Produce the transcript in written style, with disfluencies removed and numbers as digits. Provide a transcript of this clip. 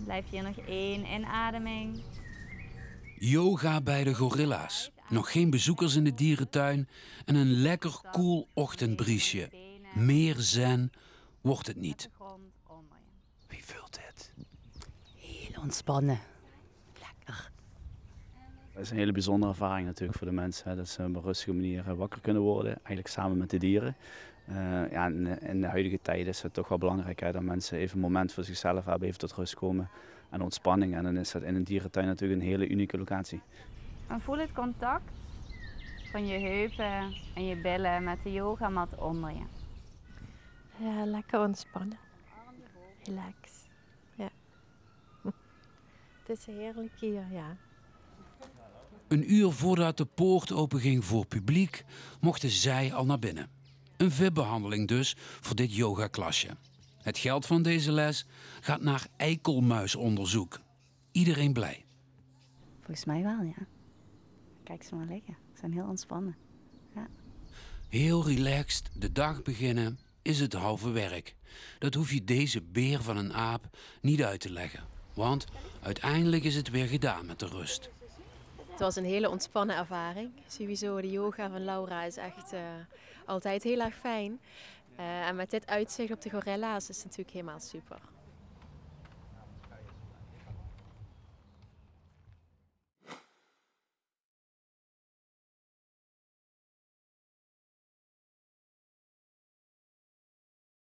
Blijf hier nog 1 inademing. Yoga bij de gorilla's. Nog geen bezoekers in de dierentuin en een lekker koel ochtendbriesje. Meer zen wordt het niet. Wie vult dit? Heel ontspannen. Lekker. Het is een hele bijzondere ervaring natuurlijk voor de mensen. Hè, dat ze op een rustige manier wakker kunnen worden, eigenlijk samen met de dieren. Ja, in de huidige tijd is het toch wel belangrijk hè, dat mensen even een moment voor zichzelf hebben, even tot rust komen en ontspanning. En dan is dat in een dierentuin natuurlijk een hele unieke locatie. En voel het contact van je heupen en je billen met de yogamat onder je. Ja, lekker ontspannen. Relax. Ja. Het is heerlijk hier, ja. Een uur voordat de poort openging voor publiek, mochten zij al naar binnen. Een VIP-behandeling dus voor dit yogaklasje. Het geld van deze les gaat naar eikelmuisonderzoek. Iedereen blij. Volgens mij wel, ja. Kijk ze maar liggen. Ze zijn heel ontspannen. Ja. Heel relaxed de dag beginnen is het halve werk. Dat hoef je deze beer van een aap niet uit te leggen. Want uiteindelijk is het weer gedaan met de rust. Het was een hele ontspannen ervaring. Sowieso, de yoga van Laura is echt altijd heel erg fijn. En met dit uitzicht op de gorilla's is het natuurlijk helemaal super.